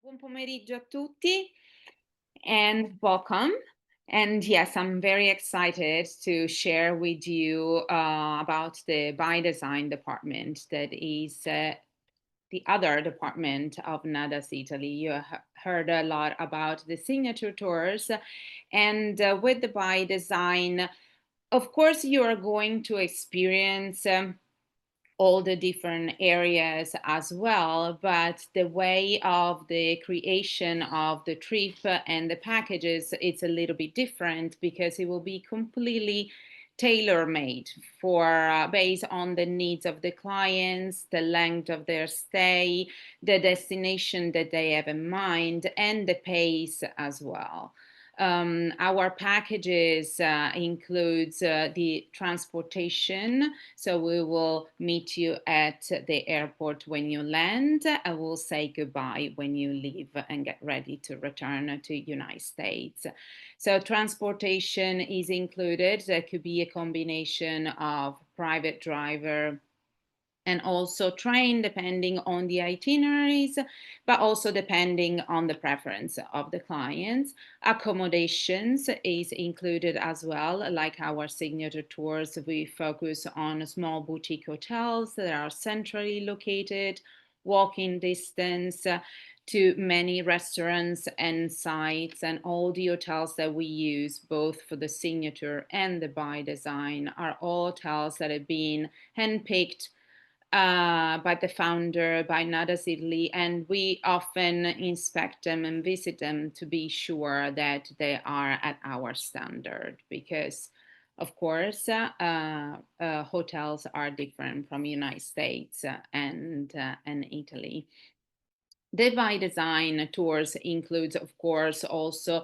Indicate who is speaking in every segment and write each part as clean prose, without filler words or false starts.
Speaker 1: Buon pomeriggio a tutti and welcome. And yes, I'm very excited to share with you about the by design department that is the other department of Nadas Italy. You heard a lot about the signature tours, and with the by design, of course, you are going to experience. All the different areas as well, but the way of the creation of the trip and the packages, it's a little bit different because it will be completely tailor-made for based on the needs of the clients, the length of their stay, the destination that they have in mind, and the pace as well. Our packages includes the transportation, so we will meet you at the airport when you land. I will say goodbye when you leave and get ready to return to United States. So transportation is included. There could be a combination of private driver and also train depending on the itineraries, but also depending on the preference of the clients. Accommodations is included as well, like our signature tours. We focus on small boutique hotels that are centrally located, walking distance. To many restaurants and sites, and all the hotels that we use, both for the signature and the by design, are all hotels that have been handpicked by the founder, by Nadas Italy, and we often inspect them and visit them to be sure that they are at our standard because of course, hotels are different from United States and Italy. The by design tours includes, of course, also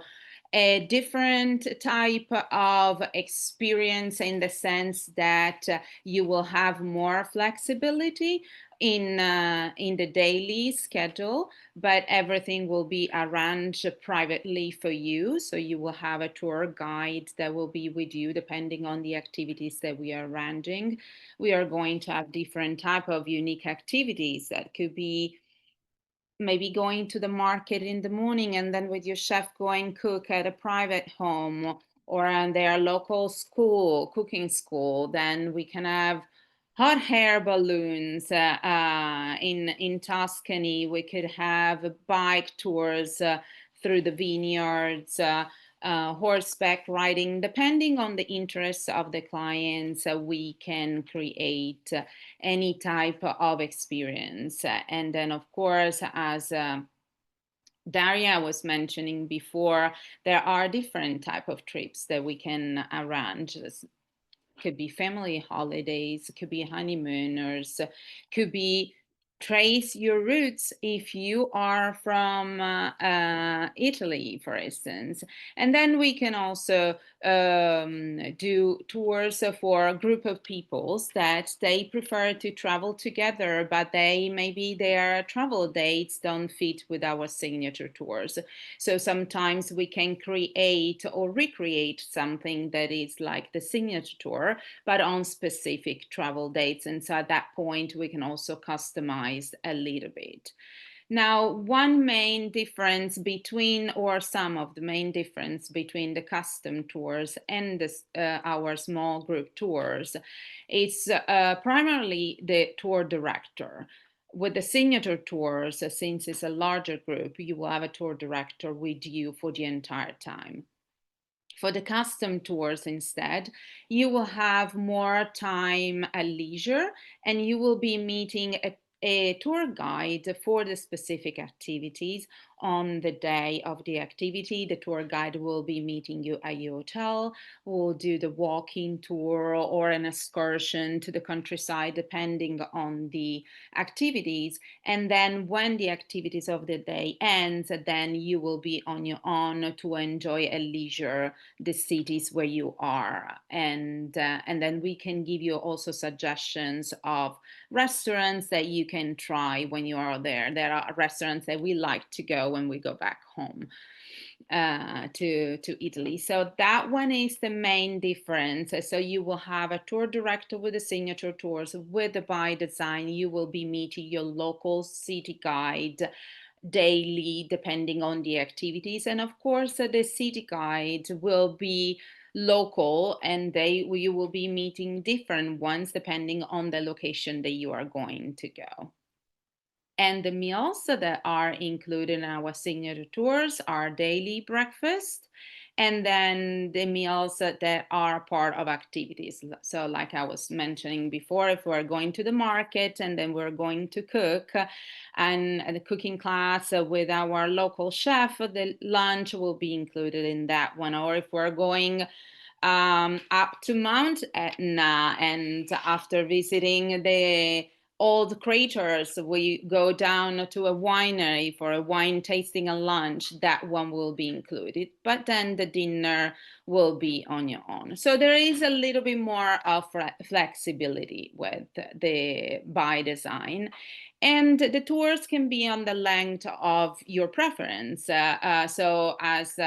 Speaker 1: a different type of experience in the sense that you will have more flexibility in the daily schedule, but everything will be arranged privately for you. So you will have a tour guide that will be with you depending on the activities that we are arranging. We are going to have different type of unique activities that could be maybe going to the market in the morning and then with your chef going cook at a private home or in their local school, cooking school. Then we can have hot air balloons in Tuscany. We could have bike tours through the vineyards. Horseback riding, depending on the interests of the clients, we can create any type of experience. And then, of course, as Daria was mentioning before, there are different type of trips that we can arrange. Could be family holidays, could be honeymooners, could be trace your roots if you are from Italy, for instance. And then we can also do tours for a group of peoples that they prefer to travel together, but they maybe their travel dates don't fit with our signature tours. So sometimes we can create or recreate something that is like the signature tour, but on specific travel dates. And so at that point, we can also customize a little bit. Now, one main difference between, or some of the main difference between the custom tours and our small group tours is primarily the tour director. With the signature tours, since it's a larger group, you will have a tour director with you for the entire time. For the custom tours instead, you will have more time at leisure and you will be meeting a tour guide for the specific activities on the day of the activity. The tour guide will be meeting you at your hotel, will do the walking tour or an excursion to the countryside, depending on the activities. And then when the activities of the day ends, then you will be on your own to enjoy a leisure the cities where you are, and then we can give you also suggestions of restaurants that you can try when you are there. There are restaurants that we like to go when we go back home to Italy. So that one is the main difference. So you will have a tour director with the signature tours. With the by design, you will be meeting your local city guide daily depending on the activities. And of course, the city guide will be local, and you will be meeting different ones depending on the location that you are going to go. And the meals that are included in our signature tours are daily breakfast, and then the meals that are part of activities. So, like I was mentioning before, if we're going to the market and then we're going to cook, and the cooking class with our local chef, the lunch will be included in that one. Or if we're going up to Mount Etna, and after visiting the old craters, we go down to a winery for a wine tasting and lunch. That one will be included, but then the dinner will be on your own. So there is a little bit more of flexibility with the by design. And the tours can be on the length of your preference. So as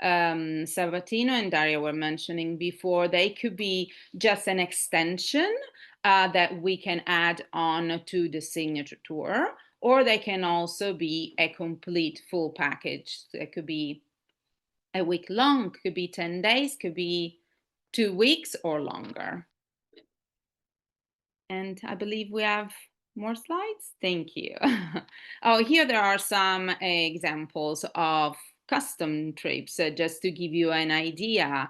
Speaker 1: Sabatino and Daria were mentioning before, they could be just an extension that we can add on to the signature tour, or they can also be a complete full package. It could be a week long, could be 10 days, could be 2 weeks or longer. And I believe we have more slides. Thank you. Oh, here there are some examples of custom trips, just to give you an idea.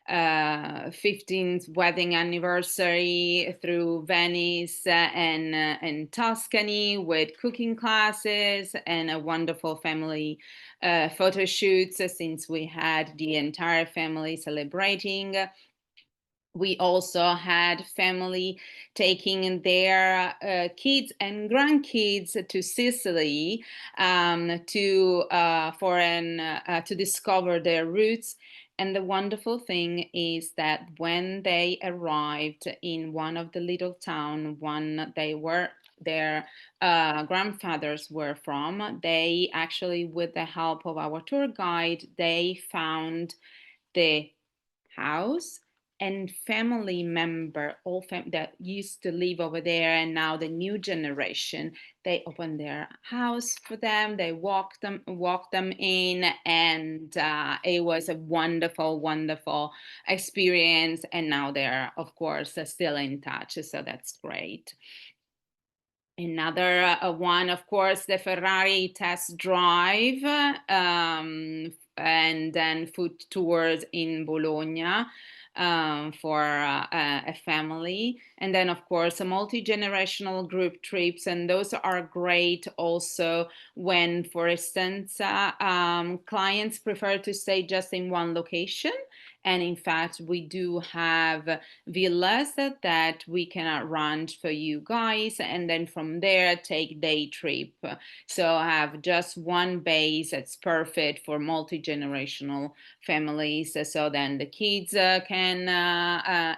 Speaker 1: 15th wedding anniversary through Venice and Tuscany, with cooking classes and a wonderful family photo shoots, since we had the entire family celebrating. We also had family taking their kids and grandkids to Sicily, to discover their roots. And the wonderful thing is that when they arrived in one of the little town, one they were their grandfathers were from, they actually, with the help of our tour guide, they found the house and family member, that used to live over there, and now the new generation, they opened their house for them, they walked them in, and it was a wonderful, wonderful experience. And now they're, of course, still in touch, so that's great. Another one, of course, the Ferrari test drive, and then food tours in Bologna, for a family. And then, of course, a multi-generational group trips. And those are great also when, for instance, clients prefer to stay just in one location. And in fact, we do have villas that we can arrange for you guys, and then from there take day trip. So I have just one base that's perfect for multi-generational families. So then the kids can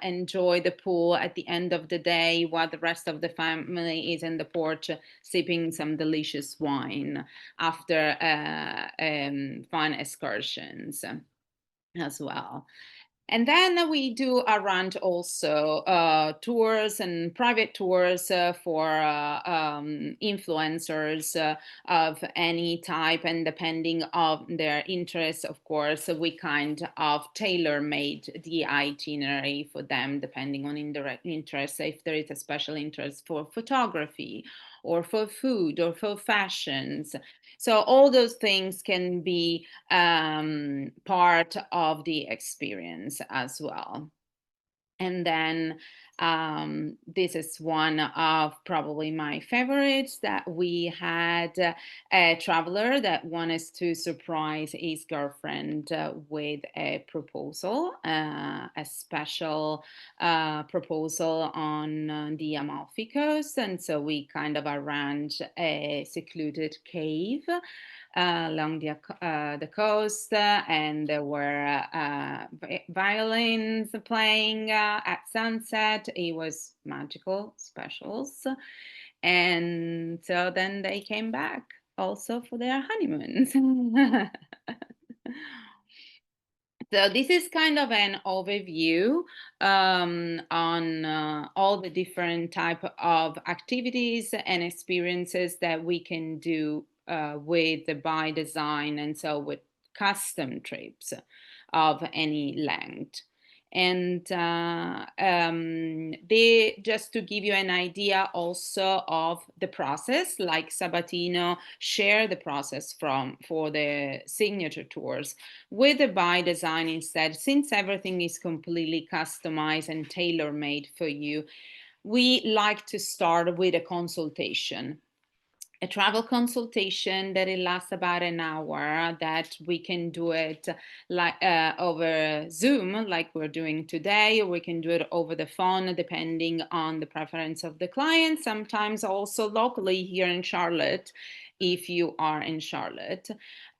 Speaker 1: enjoy the pool at the end of the day, while the rest of the family is in the porch sipping some delicious wine after fun excursions as well. And then we do arrange also tours and private tours for influencers of any type, and depending on their interests, of course, we kind of tailor-made the itinerary for them, depending on indirect interest. If there is a special interest for photography, or for food, or for fashions, so all those things can be part of the experience as well. And then this is one of probably my favorites, that we had a traveler that wanted to surprise his girlfriend with a proposal, a special proposal on the Amalfi Coast. And so we kind of arranged a secluded cave along the coast, and there were violins playing at sunset. It was magical, specials. And so then they came back also for their honeymoons. So this is kind of an overview on all the different type of activities and experiences that we can do with the by design, and so with custom trips of any length. And they, just to give you an idea also of the process, like Sabatino share the process from for the signature tours. With the by design instead, since everything is completely customized and tailor made for you, we like to start with a consultation, a travel consultation that it lasts about an hour, that we can do it like over Zoom like we're doing today, or we can do it over the phone depending on the preference of the client, sometimes also locally here in Charlotte if you are in Charlotte.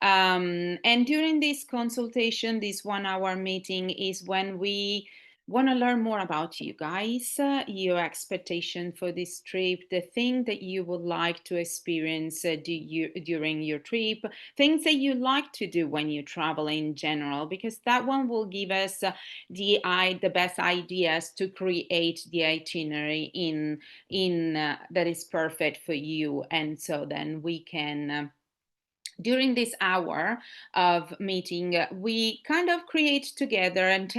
Speaker 1: And during this consultation, this 1 hour meeting, is when we want to learn more about you guys, your expectation for this trip, the thing that you would like to experience during your trip, things that you like to do when you travel in general, because that one will give us the best ideas to create the itinerary in that is perfect for you. And so then we can during this hour of meeting, we kind of create together and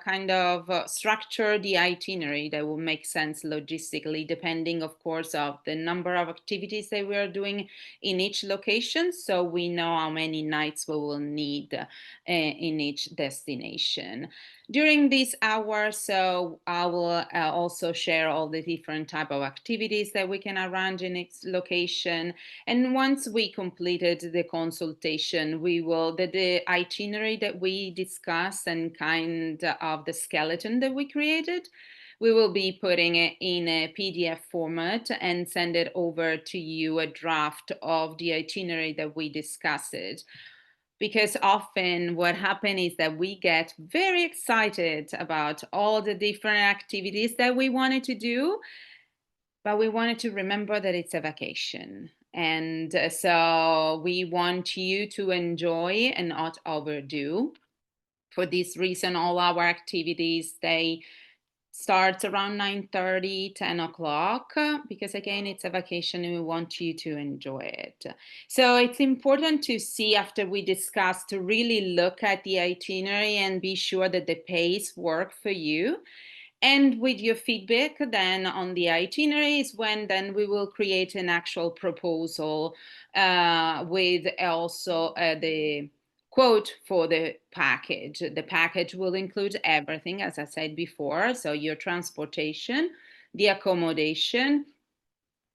Speaker 1: kind of structure the itinerary that will make sense logistically, depending, of course, of the number of activities that we are doing in each location. So we know how many nights we will need in each destination. During this hour, so I will also share all the different type of activities that we can arrange in each location. And once we completed the consultation, we will, the itinerary that we discussed and kind of the skeleton that we created, we will be putting it in a PDF format and send it over to you, a draft of the itinerary that we discussed it. Because often what happens is that we get very excited about all the different activities that we wanted to do, but we wanted to remember that it's a vacation. And so we want you to enjoy and not overdo. For this reason, all our activities, they start around 9:30, 10 o'clock, because again, it's a vacation and we want you to enjoy it. So it's important to see, after we discuss, to really look at the itinerary and be sure that the pace work for you. And with your feedback then on the itineraries, when then we will create an actual proposal with also the quote for the package. The package will include everything, as I said before. So your transportation, the accommodation,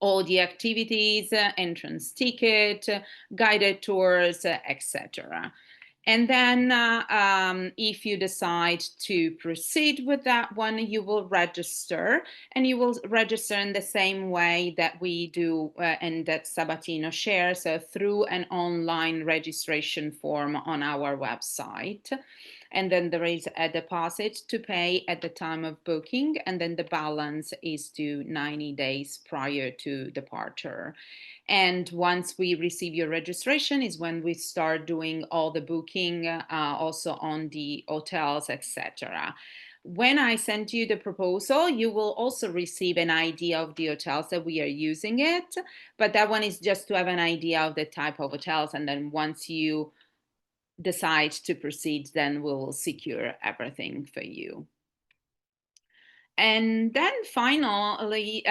Speaker 1: all the activities, entrance ticket, guided tours, etc. And then if you decide to proceed with that one, you will register, and you will register in the same way that we do and that Sabatino shares, through an online registration form on our website. And then there is a deposit to pay at the time of booking, and then the balance is due 90 days prior to departure. And once we receive your registration is when we start doing all the booking, also on the hotels, etc. When I send you the proposal, you will also receive an idea of the hotels that we are using it. But that one is just to have an idea of the type of hotels. And then once you decide to proceed, then we'll secure everything for you. And then finally,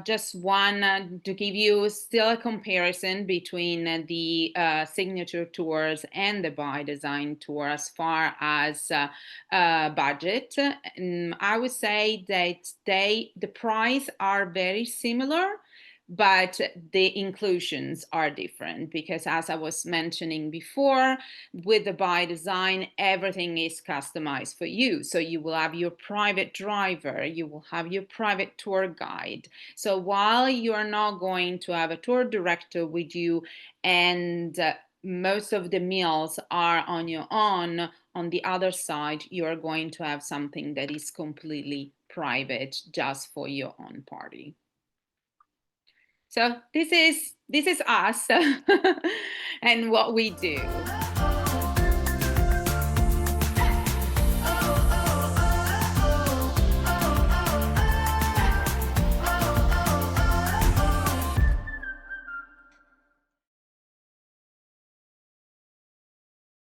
Speaker 1: just one to give you still a comparison between the signature tours and the by design tour as far as budget. I would say that the price are very similar, but the inclusions are different, because as I was mentioning before, with the by design, everything is customized for you. So you will have your private driver, you will have your private tour guide. So while you are not going to have a tour director with you, and most of the meals are on your own, on the other side, you are going to have something that is completely private, just for your own party. So this is us and what we do.